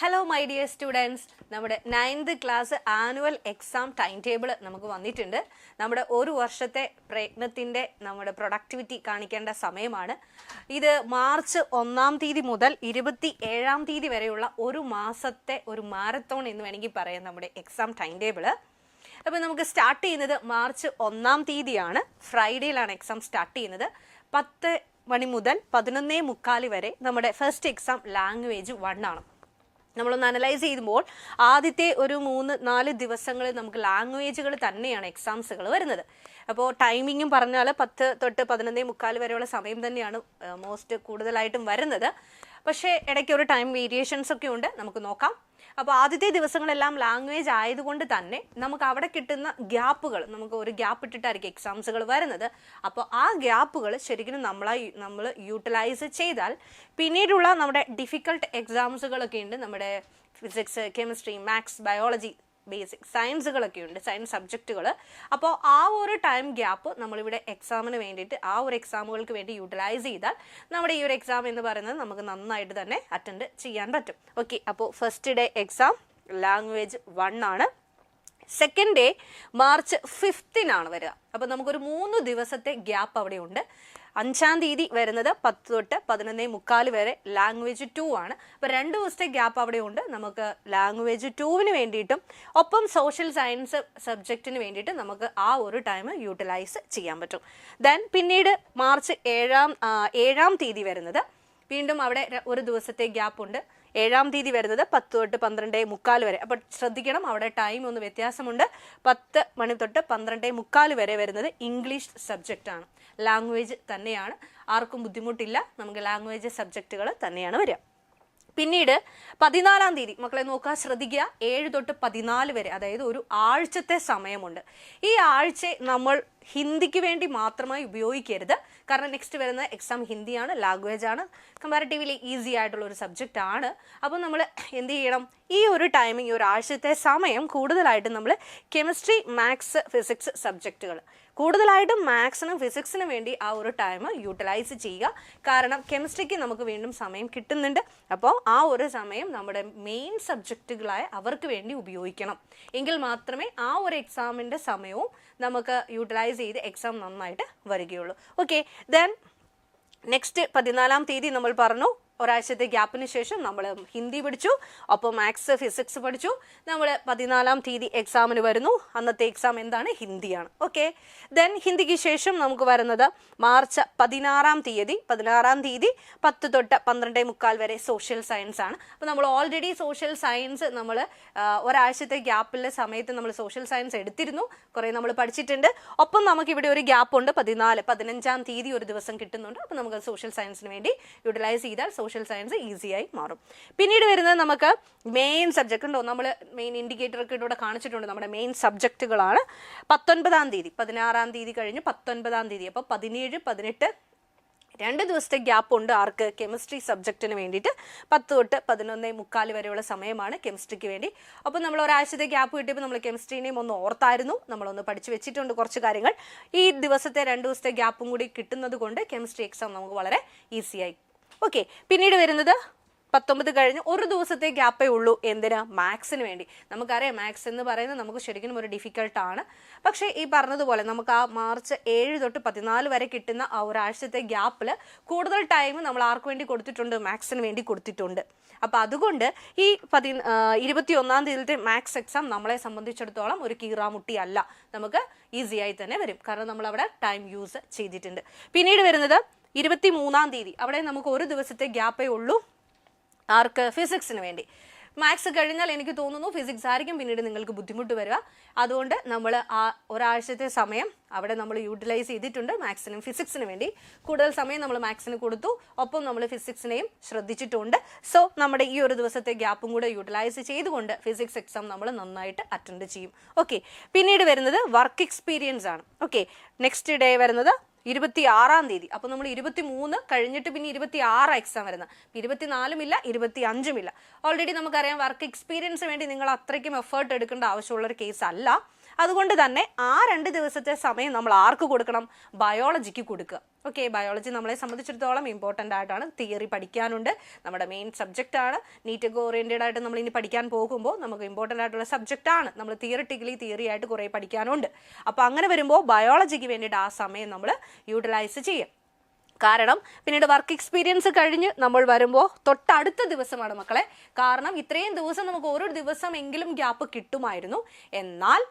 Hello my dear students, നമ്മുടെ 9th class annual exam time table നമുക്ക് വന്നിട്ടുണ്ട്. നമ്മുടെ ഒരു വർഷത്തെ പ്രയത്നത്തിൻ്റെ നമ്മുടെ പ്രൊഡക്ടിവിറ്റി കാണിക്കേണ്ട സമയമാണ് ഇത്. മാർച്ച് 1-ാം തീയതി മുതൽ 27-ാം തീയതി വരെയുള്ള ഒരു മാസത്തെ ഒരു മാരത്തോൺ എന്ന് വേണമെങ്കിൽ പറയാം നമ്മുടെ എക്സാം ടൈം ടേബിൾ. അപ്പോൾ നമുക്ക് സ്റ്റാർട്ട് ചെയ്യുന്നത് മാർച്ച് 1-ാം തീയതിയാണ്. ഫ്രൈഡേയിലാണ് എക്സാം സ്റ്റാർട്ട് ചെയ്യുന്നത്. 10 മണി മുതൽ 11:45 വരെ നമ്മുടെ ഫസ്റ്റ് എക്സാം ലാംഗ്വേജ് 1 ആണ്. നമ്മളൊന്ന് അനലൈസ് ചെയ്യുമ്പോൾ ആദ്യത്തെ ഒരു 3-4 ദിവസങ്ങളിൽ നമുക്ക് ലാംഗ്വേജുകൾ തന്നെയാണ് എക്സാംസുകൾ വരുന്നത്. അപ്പോൾ ടൈമിങ്ങും പറഞ്ഞാൽ 10 തൊട്ട് 11:45 വരെയുള്ള സമയം തന്നെയാണ് മോസ്റ്റ് കൂടുതലായിട്ടും വരുന്നത്. പക്ഷേ ഇടയ്ക്ക് ഒരു ടൈം വേരിയേഷൻസ് ഒക്കെ ഉണ്ട്, നമുക്ക് നോക്കാം. അപ്പോൾ ആദ്യത്തെ ദിവസങ്ങളെല്ലാം ലാംഗ്വേജ് ആയതുകൊണ്ട് തന്നെ നമുക്ക് അവിടെ കിട്ടുന്ന ഗ്യാപ്പുകൾ, നമുക്ക് ഒരു ഗ്യാപ്പ് ഇട്ടിട്ടായിരിക്കും എക്സാംസുകൾ വരുന്നത്. അപ്പോൾ ആ ഗ്യാപ്പുകൾ ശരിക്കും നമ്മൾ യൂട്ടിലൈസ് ചെയ്താൽ പിന്നീടുള്ള നമ്മുടെ ഡിഫിക്കൽട്ട് എക്സാംസുകളൊക്കെ ഉണ്ട്. നമ്മുടെ physics, chemistry, maths, biology, basic സയൻസുകളൊക്കെ ഉണ്ട്, സയൻസ് സബ്ജക്റ്റുകൾ. അപ്പോൾ ആ ഒരു ടൈം ഗ്യാപ്പ് നമ്മളിവിടെ എക്സാമിന് വേണ്ടിയിട്ട് ആ ഒരു എക്സാമുകൾക്ക് വേണ്ടി യൂട്ടിലൈസ് ചെയ്താൽ നമ്മുടെ ഈ ഒരു എക്സാം എന്ന് പറയുന്നത് നമുക്ക് നന്നായിട്ട് തന്നെ അറ്റൻഡ് ചെയ്യാൻ പറ്റും. ഓക്കെ, അപ്പോൾ ഫസ്റ്റ് ഡേ എക്സാം ലാംഗ്വേജ് 1 ആണ്. സെക്കൻഡ് ഡേ മാർച്ച് 5-നാണ് വരിക. അപ്പോൾ നമുക്കൊരു 3 ദിവസത്തെ ഗ്യാപ്പ് അവിടെ ഉണ്ട്. 5-ാം തീയതി വരുന്നത് 10 തൊട്ട് 11:45 വരെ ലാംഗ്വേജ് 2 ആണ്. അപ്പോൾ 2 ദിവസത്തെ ഗ്യാപ്പ് അവിടെ ഉണ്ട്. നമുക്ക് ലാംഗ്വേജ് 2-ന് വേണ്ടിയിട്ടും ഒപ്പം സോഷ്യൽ സയൻസ് സബ്ജക്റ്റിന് വേണ്ടിയിട്ട് നമുക്ക് ആ ഒരു ടൈം യൂട്ടിലൈസ് ചെയ്യാൻ പറ്റും. ദെൻ പിന്നീട് മാർച്ച് 7-ാം തീയതി വരുന്നത് വീണ്ടും അവിടെ ഒരു ദിവസത്തെ ഗ്യാപ്പ് ഉണ്ട്. 7-ാം തീയതി വരുന്നത് 10 തൊട്ട് 12:45 വരെ. അപ്പോൾ ശ്രദ്ധിക്കണം, അവിടെ ടൈം ഒന്ന് വ്യത്യാസമുണ്ട്. 10 മണി തൊട്ട് 12:45 വരെ വരുന്നത് ഇംഗ്ലീഷ് സബ്ജക്റ്റാണ്, ലാംഗ്വേജ് തന്നെയാണ്. ആർക്കും ബുദ്ധിമുട്ടില്ല, നമുക്ക് ലാംഗ്വേജ് സബ്ജക്റ്റുകൾ തന്നെയാണ് വരിക. പിന്നീട് 14-ാം തീയതി മക്കളെ നോക്കുക, ശ്രദ്ധിക്കുക, 7 തൊട്ട് 14 വരെ, അതായത് ഒരു ആഴ്ചത്തെ സമയമുണ്ട്. ഈ ആഴ്ച നമ്മൾ ഹിന്ദിക്ക് വേണ്ടി മാത്രമായി ഉപയോഗിക്കരുത്. കാരണം നെക്സ്റ്റ് വരുന്ന എക്സാം ഹിന്ദിയാണ്, ലാംഗ്വേജ് ആണ്, കമ്പാരിറ്റീവ്ലി ഈസി ആയിട്ടുള്ള ഒരു സബ്ജക്റ്റ് ആണ്. അപ്പോൾ നമ്മൾ എന്ത് ചെയ്യണം, ഈ ഒരു ടൈമിങ്, ഈ ഒരു ആഴ്ചത്തെ സമയം കൂടുതലായിട്ടും നമ്മൾ കെമിസ്ട്രി, മാത്സ്, ഫിസിക്സ് സബ്ജക്റ്റുകൾ, കൂടുതലായിട്ടും മാത്സിനും ഫിസിക്സിനും വേണ്ടി ആ ഒരു ടൈം യൂട്ടിലൈസ് ചെയ്യുക. കാരണം കെമിസ്ട്രിക്ക് നമുക്ക് വീണ്ടും സമയം കിട്ടുന്നുണ്ട്. അപ്പോൾ ആ ഒരു സമയം നമ്മുടെ മെയിൻ സബ്ജക്റ്റുകളായ അവർക്ക് വേണ്ടി ഉപയോഗിക്കണം. എങ്കിൽ മാത്രമേ ആ ഒരു എക്സാമിൻ്റെ സമയവും നമുക്ക് യൂട്ടിലൈസ് ചെയ്ത് എക്സാം നന്നായിട്ട് വരികയുള്ളൂ. ഓക്കെ, ദെൻ നെക്സ്റ്റ് 14-ാം തീയതി നമ്മൾ പറഞ്ഞു ഒരാഴ്ചത്തെ ഗ്യാപ്പിന് ശേഷം നമ്മൾ ഹിന്ദി പഠിച്ചു, ഒപ്പം മാത്സ്, ഫിസിക്സ് പഠിച്ചു. നമ്മൾ 14-ാം തീയതി എക്സാമിന് വരുന്നു. അന്നത്തെ എക്സാം എന്താണ്? ഹിന്ദിയാണ്. ഓക്കെ, ദെൻ ഹിന്ദിക്ക് ശേഷം നമുക്ക് വരുന്നത് മാർച്ച് 16-ാം തീയതി 10 തൊട്ട് 12:45 വരെ സോഷ്യൽ സയൻസ് ആണ്. അപ്പോൾ നമ്മൾ ഓൾറെഡി സോഷ്യൽ സയൻസ് നമ്മൾ ഒരാഴ്ചത്തെ ഗ്യാപ്പിലെ സമയത്ത് നമ്മൾ സോഷ്യൽ സയൻസ് എടുത്തിരുന്നു, കുറേ നമ്മൾ പഠിച്ചിട്ടുണ്ട്. ഒപ്പം നമുക്കിവിടെ ഒരു ഗ്യാപ്പ് ഉണ്ട്, 15-ാം തീയതി ഒരു ദിവസം കിട്ടുന്നുണ്ട്. അപ്പോൾ നമുക്ക് സോഷ്യൽ സയൻസിന് വേണ്ടി യൂട്ടിലൈസ് ചെയ്താൽ സോഷ്യൽ സയൻസ് ഈസിയായി മാറും. പിന്നീട് വരുന്നത് നമുക്ക് മെയിൻ സബ്ജക്റ്റ് ഉണ്ടോ, നമ്മൾ മെയിൻ ഇൻഡിക്കേറ്റർ ഒക്കെ ഇവിടെ കാണിച്ചിട്ടുണ്ട്. നമ്മുടെ മെയിൻ സബ്ജക്റ്റുകളാണ് 19-ാം തീയതി, 16-ാം തീയതി കഴിഞ്ഞ് 19-ാം തീയതി. അപ്പോൾ 17, 18 2 ദിവസത്തെ ഗ്യാപ്പ് ഉണ്ട്. ആർക്ക്? കെമിസ്ട്രി സബ്ജക്റ്റിന് വേണ്ടിയിട്ട് 10 തൊട്ട് 11:45 വരെയുള്ള സമയമാണ് കെമിസ്ട്രിക്ക് വേണ്ടി. അപ്പോൾ നമ്മൾ ഒരാഴ്ചത്തെ ഗ്യാപ്പ് കിട്ടിയപ്പോൾ നമ്മൾ കെമിസ്ട്രീനെയും ഒന്ന് ഓർത്തായിരുന്നു, നമ്മളൊന്ന് പഠിച്ചു വെച്ചിട്ടുണ്ട് കുറച്ച് കാര്യങ്ങൾ. ഈ ദിവസത്തെ 2 ദിവസത്തെ ഗ്യാപ്പും കൂടി കിട്ടുന്നത് കൊണ്ട് കെമിസ്ട്രി എക്സാം നമുക്ക് വളരെ ഈസിയായി. ഓക്കെ, പിന്നീട് വരുന്നത് 19 കഴിഞ്ഞ് ഒരു ദിവസത്തെ ഗ്യാപ്പേ ഉള്ളൂ. എന്തിനാ? മാത്സിന് വേണ്ടി. നമുക്കറിയാം മാത്സ് എന്ന് പറയുന്നത് നമുക്ക് ശരിക്കും ഒരു ഡിഫിക്കൽട്ടാണ്. പക്ഷേ ഈ പറഞ്ഞതുപോലെ നമുക്ക് ആ മാർച്ച് 7 തൊട്ട് 14 വരെ കിട്ടുന്ന ആ ഒരാഴ്ചത്തെ ഗ്യാപ്പിൽ കൂടുതൽ ടൈം നമ്മൾ ആർക്ക് വേണ്ടി കൊടുത്തിട്ടുണ്ട്? മാത്സിന് വേണ്ടി കൊടുത്തിട്ടുണ്ട്. അപ്പോൾ അതുകൊണ്ട് ഈ 21-ാം തീയതിയിലത്തെ മാത്സ് എക്സാം നമ്മളെ സംബന്ധിച്ചിടത്തോളം ഒരു കീറാമുട്ടി അല്ല, നമുക്ക് ഈസിയായി തന്നെ വരും. കാരണം നമ്മൾ അവിടെ ടൈം യൂസ് ചെയ്തിട്ടുണ്ട്. പിന്നീട് വരുന്നത് 23-ാം തീയതി, അവിടെ നമുക്ക് ഒരു ദിവസത്തെ ഗ്യാപ്പേ ഉള്ളൂ. ആർക്ക്? ഫിസിക്സിന് വേണ്ടി. മാത്സ് കഴിഞ്ഞാൽ എനിക്ക് തോന്നുന്നു ഫിസിക്സ് ആയിരിക്കും പിന്നീട് നിങ്ങൾക്ക് ബുദ്ധിമുട്ട് വരിക. അതുകൊണ്ട് നമ്മൾ ആ ഒരാഴ്ചത്തെ സമയം അവിടെ നമ്മൾ യൂട്ടിലൈസ് ചെയ്തിട്ടുണ്ട് മാത്സിനും ഫിസിക്സിന് വേണ്ടി. കൂടുതൽ സമയം നമ്മൾ മാത്സിന് കൊടുത്തു, ഒപ്പം നമ്മൾ ഫിസിക്സിനെയും ശ്രദ്ധിച്ചിട്ടുണ്ട്. സോ നമ്മുടെ ഈ ഒരു ദിവസത്തെ ഗ്യാപ്പും കൂടെ യൂട്ടിലൈസ് ചെയ്തുകൊണ്ട് ഫിസിക്സ് എക്സാം നമ്മൾ നന്നായിട്ട് അറ്റൻഡ് ചെയ്യും. ഓക്കെ, പിന്നീട് വരുന്നത് വർക്ക് എക്സ്പീരിയൻസ് ആണ്. ഓക്കെ, നെക്സ്റ്റ് ഡേ വരുന്നത് 26-ാം തീയതി. അപ്പോൾ നമ്മൾ 23 കഴിഞ്ഞിട്ട് പിന്നെ 26 എക്സാം വരുന്നത്. 24 ഇല്ല, 25 ഇല്ല. ഓൾറെഡി നമുക്കറിയാം വർക്ക് എക്സ്പീരിയൻസിന് വേണ്ടി നിങ്ങൾ അത്രയ്ക്കും എഫേർട്ട് എടുക്കേണ്ട ആവശ്യമുള്ളൊരു കേസ് അല്ല. അതുകൊണ്ട് തന്നെ ആ 2 ദിവസത്തെ സമയം നമ്മൾ ആർക്ക് കൊടുക്കണം? ബയോളജിക്ക് കൊടുക്കുക. ഓക്കെ, ബയോളജി നമ്മളെ സംബന്ധിച്ചിടത്തോളം ഇമ്പോർട്ടൻ്റ് ആയിട്ടാണ്. തിയറി പഠിക്കാനുണ്ട്, നമ്മുടെ മെയിൻ സബ്ജക്റ്റ് ആണ്. നീറ്റൊക്കെ ഓറിയൻറ്റഡ് ആയിട്ട് നമ്മൾ ഇനി പഠിക്കാൻ പോകുമ്പോൾ നമുക്ക് ഇമ്പോർട്ടൻ്റ് ആയിട്ടുള്ള സബ്ജക്റ്റ് ആണ്. നമ്മൾ തിയറി ആയിട്ട് കുറേ പഠിക്കാനുണ്ട്. അപ്പോൾ അങ്ങനെ വരുമ്പോൾ ബയോളജിക്ക് വേണ്ടിയിട്ട് ആ സമയം നമ്മൾ യൂട്ടിലൈസ് ചെയ്യും. കാരണം പിന്നീട് വർക്ക് എക്സ്പീരിയൻസ് കഴിഞ്ഞ് നമ്മൾ വരുമ്പോൾ തൊട്ടടുത്ത ദിവസമാണ് മക്കളെ. കാരണം ഇത്രയും ദിവസം നമുക്ക് ഓരോ ദിവസം എങ്കിലും ഗ്യാപ്പ് കിട്ടുമായിരുന്നു. എന്നാൽ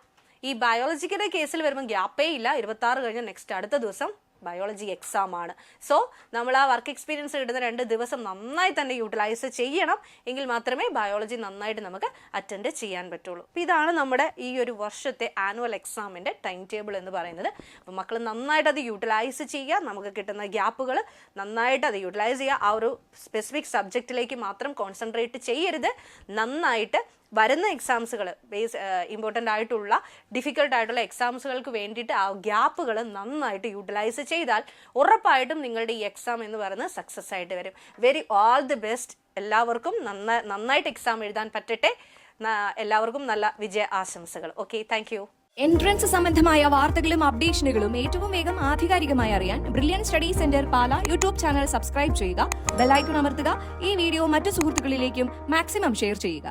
ഈ ബയോളജിക്കയുടെ കേസിൽ വരുമ്പോൾ ഗ്യാപ്പേ ഇല്ല. 26 കഴിഞ്ഞ് നെക്സ്റ്റ് അടുത്ത ദിവസം ബയോളജി എക്സാം ആണ്. സോ നമ്മൾ ആ വർക്ക് എക്സ്പീരിയൻസ് കിട്ടുന്ന 2 ദിവസം നന്നായി തന്നെ യൂട്ടിലൈസ് ചെയ്യണം. എങ്കിൽ മാത്രമേ ബയോളജി നന്നായിട്ട് നമുക്ക് അറ്റൻഡ് ചെയ്യാൻ പറ്റുള്ളൂ. അപ്പോൾ ഇതാണ് നമ്മുടെ ഈ ഒരു വർഷത്തെ ആനുവൽ എക്സാമിൻ്റെ ടൈം ടേബിൾ എന്ന് പറയുന്നത്. അപ്പോൾ മക്കൾ നന്നായിട്ട് അത് യൂട്ടിലൈസ് ചെയ്യുക. നമുക്ക് കിട്ടുന്ന ഗ്യാപ്പുകൾ നന്നായിട്ട് അത് യൂട്ടിലൈസ് ചെയ്യുക. ആ ഒരു സ്പെസിഫിക് സബ്ജക്റ്റിലേക്ക് മാത്രം കോൺസെൻട്രേറ്റ് ചെയ്യരുത്. നന്നായിട്ട് വരുന്ന എക്സാംസുകൾ ഇമ്പോർട്ടൻ്റ് ആയിട്ടുള്ള ഡിഫിക്കൽട്ട് ആയിട്ടുള്ള എക്സാംസുകൾക്ക് വേണ്ടിയിട്ട് ആ ഗ്യാപ്പുകൾ നന്നായിട്ട് യൂട്ടിലൈസ് ചെയ്താൽ ഉറപ്പായിട്ടും നിങ്ങളുടെ ഈ എക്സാം എന്ന് പറയുന്നത് സക്സസ് ആയിട്ട് വരും. Very all the best. എല്ലാവർക്കും നന്നായിട്ട് എക്സാം എഴുതാൻ പറ്റട്ടെ. എല്ലാവർക്കും നല്ല വിജയ ആശംസകൾ. Okay, thank you. എൻട്രൻസ് സംബന്ധമായ വാർത്തകളും അപ്ഡേഷനുകളും ഏറ്റവും വേഗം ആധികാരികമായി അറിയാൻ ബ്രില്യൻ സ്റ്റഡി സെന്റർ പാല യൂട്യൂബ് ചാനൽ സബ്സ്ക്രൈബ് ചെയ്യുക, ബെൽ ഐക്കൺ അമർത്തുക. ഈ വീഡിയോ മറ്റു സുഹൃത്തുക്കളിലേക്കും മാക്സിമം ഷെയർ ചെയ്യുക.